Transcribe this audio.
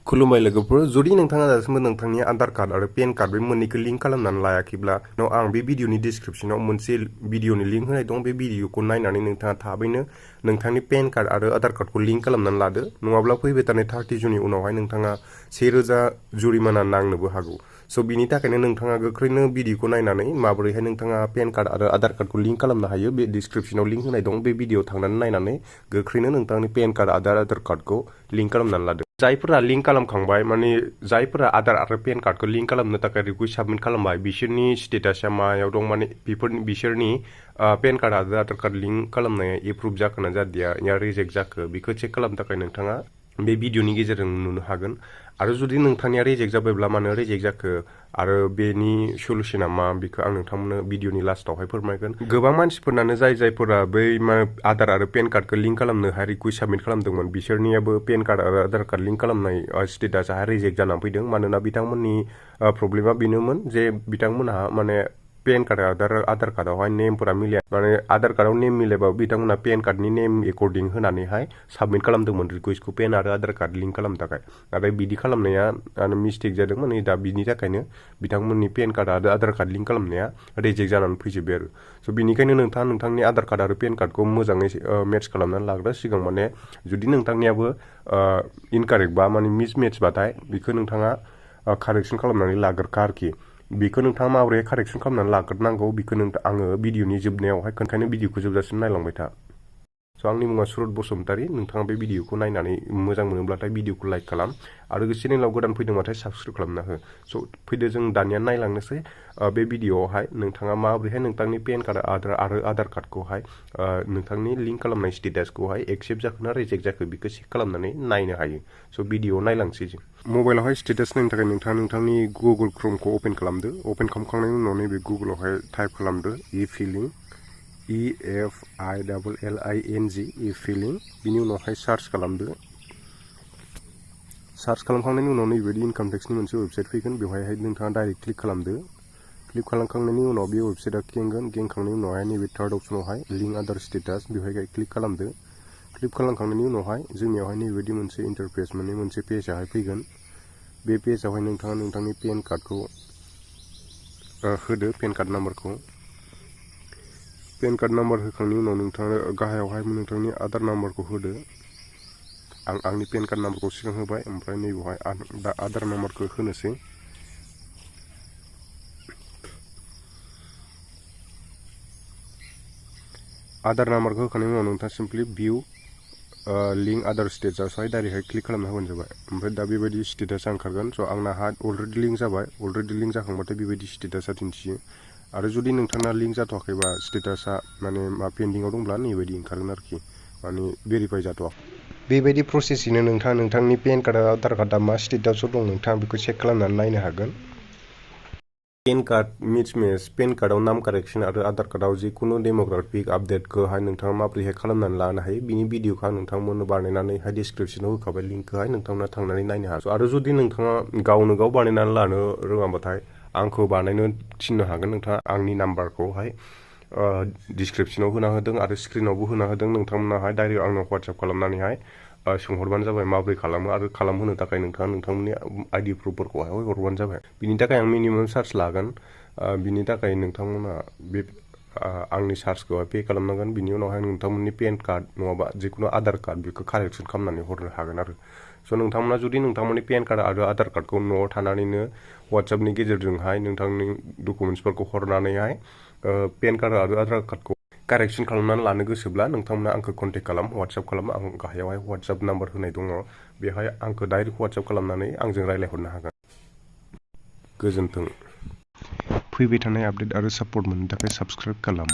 Kulumbai lwgwpwr jodi ngthanga dasimbo ngthangni Aadhar card आरो PAN card बे मोननैखौ link खालामनानै लायाखैब्ला आं बे भिडिअनि डिस्क्रिप्शनाव मोनसे भिडिअनि लिंक होनाय दं बे भिडिअखौ नायनानै नोंथाङा थाबैनो नोंथांनि PAN card आरो Aadhar cardखौ लिंक खालामनानै लादो नङाब्ला फैबाय थानाय 30 जुननि उनावहाय नोंथाङा 1000 जुरिमाना नांनोबो हागौ सो बिनि थाखायनो नोंथाङा गोख्रैनो भिडिअखौ नायनानै माबोरैहाय नोंथाङा PAN card आरो Aadhar cardखौ लिंक खालामनो हायो बे डिस्क्रिप्शनाव लिंक होनाय दं बे भिडिअ थांनानै नायनानै गोख्रैनो नोंथांनि PAN card आरो Aadhar cardखौ लिंक खालामनानै लादो जायफोरा लिंक खालामखांबाय माने जायफोरा Aadhar आरो PAN cardखौ लिंक खालामनो थाखाय रिक्वेस्ट साबमिट खालामबाय बिसोरनि स्टेटासा मायाव दं माने बिसोरनि PAN card आरो Aadhar card लिंक खालामनाया एप्रुभ जाखोना जादिया या रिजेक्ट जाखो बेखौ चेक खालामनो थाखाय नोंथाङा बे भिडिअनि गेजेरजों नुनो हागोन आरो जुदि नोंथांनिया रिजेक्ट जाबायब्ला मानो रिजेक्ट जाखो आरो बेनि सल्युशना मा बेखौ आं नोंथांमोननो भिडिअनि लास्टआवहाय फोरमायगोन गोबां मानसिफोरनानो जायफोरा बै Aadhar आरो PAN cardखौ लिंक खालामनोहाय रिक्वेस्ट साबमिट खालामदोंमोन बिसोरनियाबो PAN card आरो Aadhar card लिंक खालामनाय स्टेटासा रिजेक्ट जानानै फैदों मानोना बिथांमोननि प्रब्लेमा बेनोमोन जे बिथांमोनहा माने PAN card आरो Aadhar cardआवहाय नेमफोरा मिलाया माने Aadhar cardआव नेम मिलायबाबो बिथांमोना PAN cardनि नेम एकर्डिं होनानैहाय साबमिट खालामदोंमोन रिक्वेस्टखौ PAN आरो Aadhar card लिंक खालामनो थाखाय नाथाय बिदि खालामनाया मिस्टेक जादोंमोन नै दा बिनि थाखायनो बिथांमोननि PAN card आरो Aadhar card लिंक खालामनाया रिजेक्ट जानानै फैजोब्बाय आरो स' बिनिखायनो नोंथाङा नोंथांनि Aadhar card आरो PAN cardखौ मोजाङै मेट्च खालामनानै लाग्रो सिगां माने जुदि नोंथांनियाबो इनकारेक्ट बा माने मिसमेट्च बाथाय बेखौ नोंथाङा कारेक्सन खालामनानै लाग्रोखा आरोखि बेखौ नोंथाङा माबोरै कारेक्सन खालामनानै लाग्रोनांगौ बेखौ आङो भिडिअनि जोबनायावहाय खोन्थानो भिडिअखौ जोबजासिम नायलांबाय था स' आंनि मुङा सुरत बसुमतारी नोंथाङा बे भिडिअखौ नायनानै मोजां मोनोब्लाथाय भिडिअखौ लाइक खालाम आरो चेनेलाव गोदान फैदोंबाथाय साबस्क्राइब खालामना हो स' फैदो जों दानिया नायलांनोसै बे भिडिअआवहाय नोंथाङा माबोरैहाय नोंथांनि PAN card आरो Aadhar cardखौहाय नोंथांनि लिंक खालामनाय स्टेटासखौहाय एक्सेप्ट जाखोना रिजेक्ट जाखो बेखौ चेक खालामनानै नायनो हायो स' भिडिअआव नायलांसै जों मबाइलावहाय स्टेटास नायनो थाखाय नोंथाङा नोंथांनि गुगल क्रोमखौ अपेन खालामदो अपेन खालामखांनायनि उनाव नैबे गुगलावहाय टाइप खालामदो e-filing e-f-i-l-l-i-n-g बिनि उनावहाय सार्च खालामदो सार्च खालामखांनायनि उनाव नैबेबायदि इनकाम टेक्सनि मोनसे वेबसाइट फैगोन बेवहाय नोंथाङा डाइरेक्ट क्लिक खालामदो क्लिक खालामखांनायनि उनाव बे वेबसाइटआ खेंगोन खेंखांनायनि उनावहाय नैबे थार्ड अप्शनावहाय लिंक आधार स्टेटास बेवहाय क्लिक खालामदो क्लिक खालामखांनायनि उनावहाय जोंनियावहाय नैबेबायदि मोनसे इन्टारफेस माने मोनसे पेजआहाय फैगोन बे पेजआवहाय नोंथाङा नोंथांनि PAN cardखौ होदो PAN card नाम्बारखौ PAN card नाम्बार होखांनायनि उनाव नोंथाङा गाहायावहाय नोंथांनि Aadhar नाम्बारखौ होदो आं आंनि PAN card नाम्बारखौ सिगां होबाय ओमफ्राय नैबेवहाय दा Aadhar नाम्बारखौ होनोसै Aadhar नाम्बारखौ होखांनायनि उनाव नोंथाङा सिम्पलि भिउ लिंक Aadhar स्टेटासआवहाय डाइरेक्टहाय क्लिक खालामना होबानो जाबाय ओमफ्राय दा बेबायदि स्टेटासा ओंखारगोन स' आंना अलरेडि लिंक जाबाय अलरेडि लिंक जाखांबाथाय बेबायदि स्टेटासा दिन्थियो आरो जुदि नोंथांना लिंक जाथ'वाखैबा स्टेटासा माने पेन्डिंआव दंब्ला नैबायदि ओंखारगोन आरोखि माने भेरिफाइ जाथ'वाखै बेबायदि प्रसेसयैनो नोंथाङा नोंथांनि PAN card आरो Aadhar cardआ मा स्टेटासआव दं नोंथाङा बेखौ चेक खालामनानै नायनो हागोन PAN card मिसमेच PAN cardआव नाम कारेक्सन आरो Aadhar cardआव जिखुनु डेम'ग्राफिक आपडेटखौहाय नोंथाङा माबोरैहाय खालामनानै लानो हायो बिनि भिडिअखौ आं नोंथांमोननो बानायनानैहाय डिसक्रिप्शनाव होखाबाय लिंकखौहाय नोंथांमोना थांनानै नायनो हागोन आरो जुदि नोंथाङा गावनो गाव बानायनानै लानो रोङाबाथाय आंखौ बानायनो थिननो हागोन नोंथाङा आंनि नाम्बारखौहाय डिसक्रिप्शनाव होना होदों आरो स्क्रिनावबो होना होदों नोंथांमोनाहाय डाइरेक्ट आंनाव WhatsApp खालामनानैहाय सोंहरबानो जाबाय माबोरै खालामो आरो खालामहोनो थाखाय नोंथाङा नोंथांमोननि ID प्रुफफोरखौहाय हरबानो जाबाय बिनि थाखाय आं मिनिमाम चार्ज लागोन बिनि थाखाय नोंथांमोना बे आंनि चार्जखौहाय पे खालामनांगोन बिनि उनावहाय नोंथांमोननि PAN card नङाबा जिखुनु Aadhar card बेखौ कारेक्सन खालामनानै हरनो हागोन आरो स' नोंथांमोना जुदि नोंथांमोननि PAN card आरो Aadhar cardखौ न'आव थानानैनो WhatsAppनि गेजेरजोंहाय नोंथांनि डकुमेन्ट्सफोरखौ हरनानैहाय PAN card आरो Aadhar cardखौ कारेक्सन खालामनानै लानो गोसोब्ला नोंथांमोना आंखौ कन्टेक्ट खालाम WhatsApp खालाम आं गाहायावहाय WhatsApp नाम्बार होनाय दङ बेवहाय आंखौ डाइरेक्ट WhatsApp खालामनानै आंजों रायज्लायहरनो हागोन गोजोन्थों फैबाय थानाय आपडेट आरो सापर्ट मोननो थाखाय साबस्क्राइब खालाम